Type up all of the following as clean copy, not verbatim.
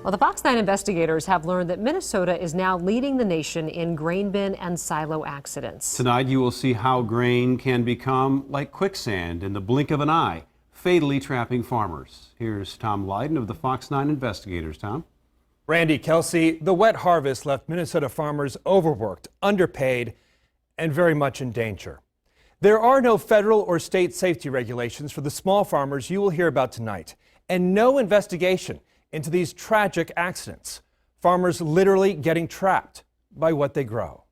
Well, the Fox 9 investigators have learned that Minnesota is now leading the nation in grain bin and silo accidents. Tonight, you will see how grain can become like quicksand in the blink of an eye, fatally trapping farmers. Here's Tom Lydon of the Fox 9 investigators. Tom? Randy, Kelsey, the wet harvest left Minnesota farmers overworked, underpaid, and very much in danger. There are no federal or state safety regulations for the small farmers you will hear about tonight, and no investigation into these tragic accidents. Farmers literally getting trapped by what they grow.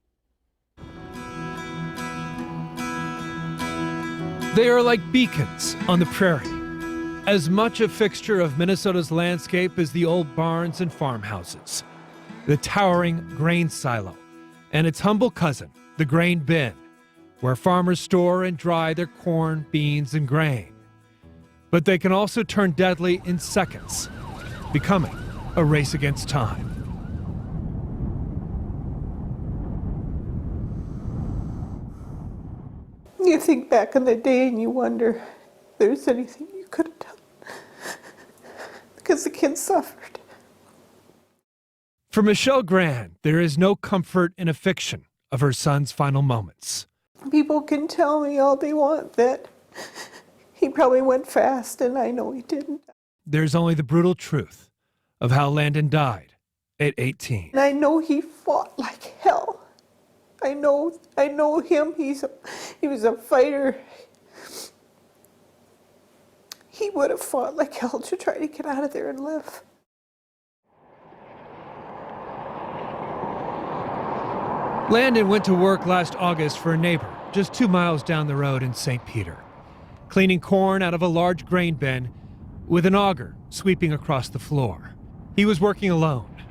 They are like beacons on the prairie, as much a fixture of Minnesota's landscape as the old barns and farmhouses, the towering grain silo, and its humble cousin, the grain bin, where farmers store and dry their corn, beans, and grain. But they can also turn deadly in seconds, becoming a race against time. You think back in the day and you wonder if there's anything you could have done because the kids suffered. For Michelle Grand, there is no comfort in a fiction of her son's final moments. People can tell me all they want that he probably went fast, and I know he didn't. There's only the brutal truth of how Landon died at 18. And I know he fought like hell. I know him. He was a fighter. He would have fought like hell to try to get out of there and live. Landon went to work last August for a neighbor just 2 miles down the road in St. Peter, cleaning corn out of a large grain bin with an auger sweeping across the floor. He was working alone.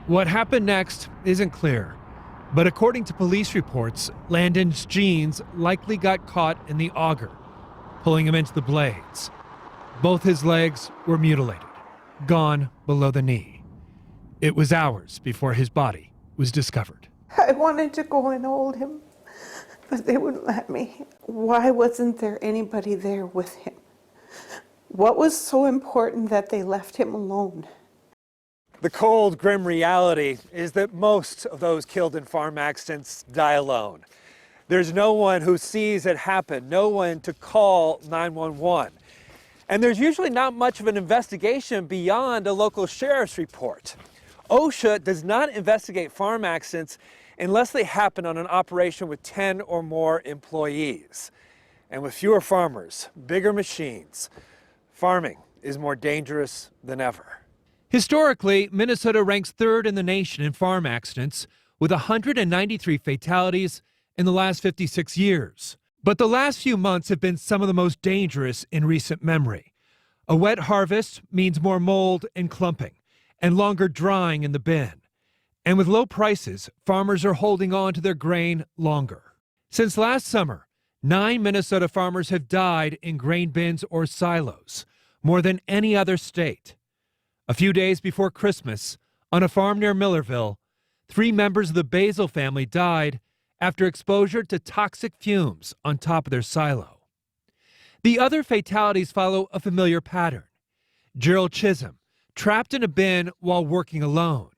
What happened next isn't clear, but according to police reports, Landon's jeans likely got caught in the auger, pulling him into the blades. Both his legs were mutilated, gone below the knee. It was hours before his body was discovered. I wanted to go and hold him, but they wouldn't let me. Why wasn't there anybody there with him? What was so important that they left him alone? The cold, grim reality is that most of those killed in farm accidents die alone. There's no one who sees it happen, no one to call 911. And there's usually not much of an investigation beyond a local sheriff's report. OSHA does not investigate farm accidents unless they happen on an operation with 10 or more employees. And with fewer farmers, bigger machines, farming is more dangerous than ever. Historically, Minnesota ranks third in the nation in farm accidents, with 193 fatalities in the last 56 years. But the last few months have been some of the most dangerous in recent memory. A wet harvest means more mold and clumping, and longer drying in the bin. And with low prices, farmers are holding on to their grain longer. Since last summer, 9 Minnesota farmers have died in grain bins or silos, more than any other state. A few days before Christmas, on a farm near Millerville, 3 members of the Basil family died after exposure to toxic fumes on top of their silo. The other fatalities follow a familiar pattern. Gerald Chisholm, trapped in a bin while working alone.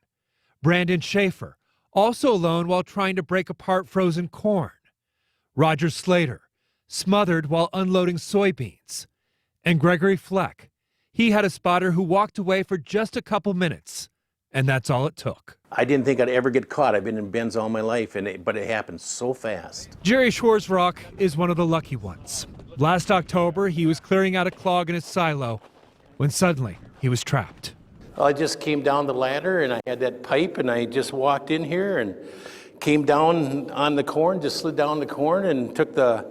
Brandon Schaefer, also alone while trying to break apart frozen corn. Roger Slater, smothered while unloading soybeans. And Gregory Fleck, he had a spotter who walked away for just a couple minutes, and that's all it took. I didn't think I'd ever get caught. I've been in bins all my life, but it happened so fast. Jerry Schwarzrock is one of the lucky ones. Last October, he was clearing out a clog in his silo when suddenly he was trapped. I just came down the ladder and I had that pipe and I just walked in here and came down on the corn, just slid down the corn and took the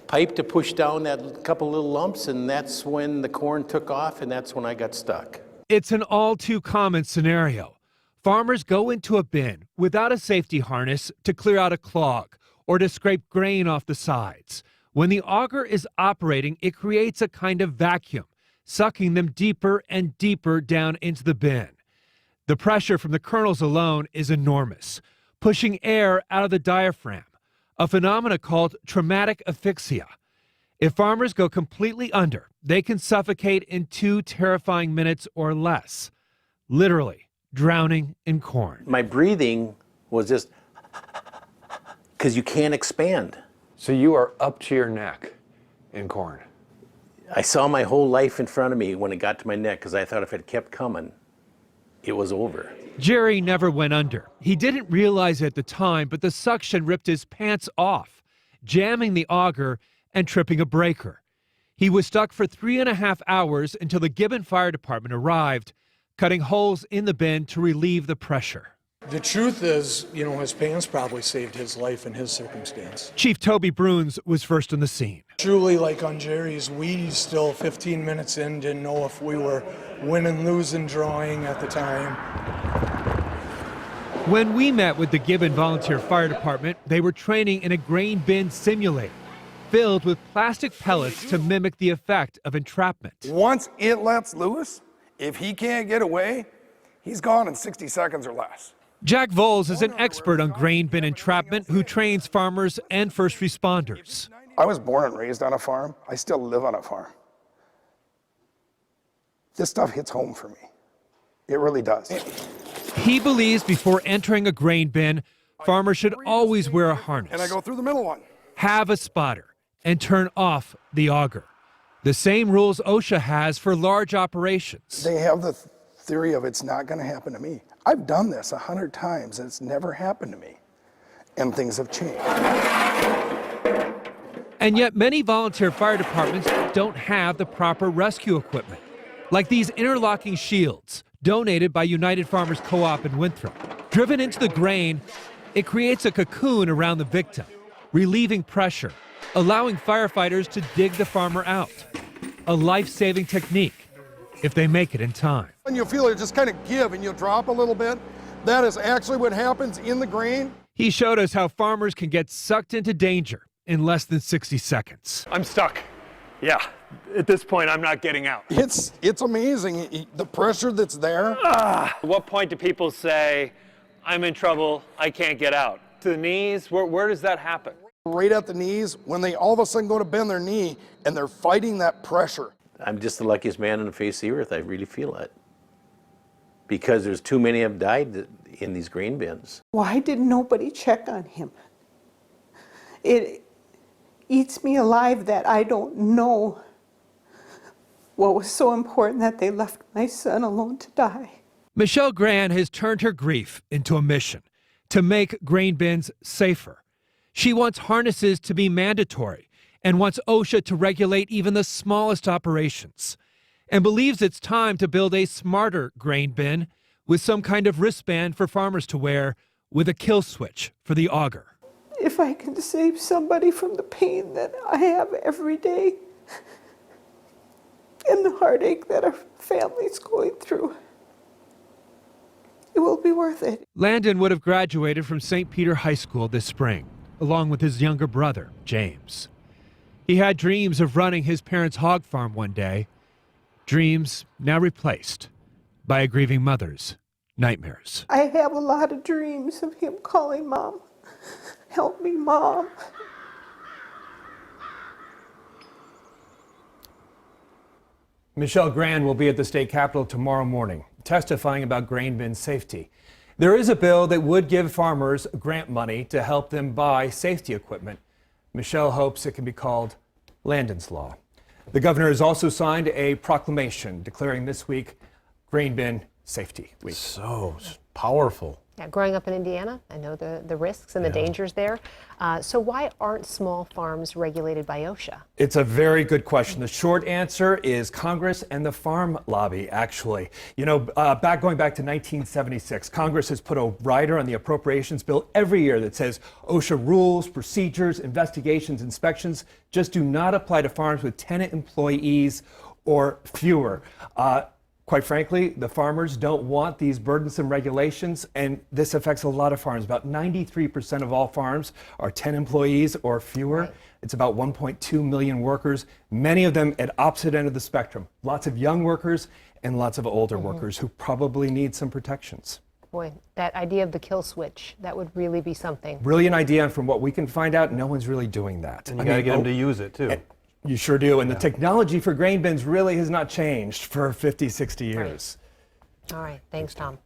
pipe to push down that couple little lumps, and that's when the corn took off and that's when I got stuck. It's an all too common scenario. Farmers go into a bin without a safety harness to clear out a clog or to scrape grain off the sides. When the auger is operating, it creates a kind of vacuum, sucking them deeper and deeper down into the bin. The pressure from the kernels alone is enormous, pushing air out of the diaphragm, a phenomenon called traumatic asphyxia. If farmers go completely under, they can suffocate in 2 terrifying minutes or less. literally drowning in corn. My breathing was just because you can't expand. So you are up to your neck in corn. I saw my whole life in front of me when it got to my neck because I thought if it kept coming, it was over. Jerry never went under. He didn't realize it at the time, but the suction ripped his pants off, jamming the auger and tripping a breaker. He was stuck for 3.5 hours until the Gibbon Fire Department arrived, cutting holes in the bin to relieve the pressure. The truth is, his pants probably saved his life in his circumstance. Chief Toby Bruns was first on the scene. Truly, like on Jerry's, we still 15 minutes in didn't know if we were winning, losing, drawing at the time. When we met with the Gibbon Volunteer Fire Department, they were training in a grain bin simulator filled with plastic pellets to mimic the effect of entrapment. Once it lets loose, if he can't get away, he's gone in 60 seconds or less. Jack Voles is an expert on grain bin entrapment who trains farmers and first responders. I was born and raised on a farm. I still live on a farm. This stuff hits home for me. It really does. He believes before entering a grain bin, farmers should always wear a harness, And I go through the middle one. have a spotter, and turn off the auger. The same rules OSHA has for large operations. They have the theory of it's not going to happen to me. I've done this 100 times and it's never happened to me. And things have changed. And yet many volunteer fire departments don't have the proper rescue equipment, like these interlocking shields donated by United Farmers Co-op in Winthrop. Driven into the grain, it creates a cocoon around the victim, relieving pressure, allowing firefighters to dig the farmer out. A life-saving technique if they make it in time. And you'll feel it just kind of give and you'll drop a little bit. That is actually what happens in the grain. He showed us how farmers can get sucked into danger in less than 60 seconds. I'm stuck. Yeah, at this point, I'm not getting out. It's amazing, the pressure that's there. At what point do people say, I'm in trouble, I can't get out? To the knees, where does that happen? Right at the knees, when they all of a sudden go to bend their knee and they're fighting that pressure. I'm just the luckiest man on the face of the earth. I really feel it. Because there's too many have died in these grain bins. Why did nobody check on him? It eats me alive that I don't know what was so important that they left my son alone to die. Michelle Gran has turned her grief into a mission to make grain bins safer. She wants harnesses to be mandatory and wants OSHA to regulate even the smallest operations, and believes it's time to build a smarter grain bin with some kind of wristband for farmers to wear with a kill switch for the auger. If I can save somebody from the pain that I have every day and the heartache that our family's going through, it will be worth it. Landon would have graduated from St. Peter High School this spring, along with his younger brother, James. He had dreams of running his parents' hog farm one day, dreams now replaced by a grieving mother's nightmares. I have a lot of dreams of him calling Mom. Help me, Mom. Michelle Gran will be at the state capitol tomorrow morning, testifying about grain bin safety. There is a bill that would give farmers grant money to help them buy safety equipment. Michelle hopes it can be called Landons Law. The governor has also signed a proclamation declaring this week Grain Bin Safety Week. So powerful. Yeah, growing up in Indiana, I know the risks and the dangers there. So why aren't small farms regulated by OSHA? It's a very good question. The short answer is Congress and the farm lobby, actually. You know, going back to 1976, Congress has put a rider on the appropriations bill every year that says OSHA rules, procedures, investigations, inspections just do not apply to farms with 10 employees or fewer. Quite frankly, the farmers don't want these burdensome regulations, and this affects a lot of farms. About 93% of all farms are 10 employees or fewer. Right. It's about 1.2 million workers, many of them at opposite end of the spectrum. Lots of young workers and lots of older workers who probably need some protections. Boy, that idea of the kill switch, that would really be something. Brilliant idea, and from what we can find out, no one's really doing that. And you got to get them to use it, too. You sure do, and the technology for grain bins really has not changed for 50, 60 years. Right. All right. Thanks, Tom.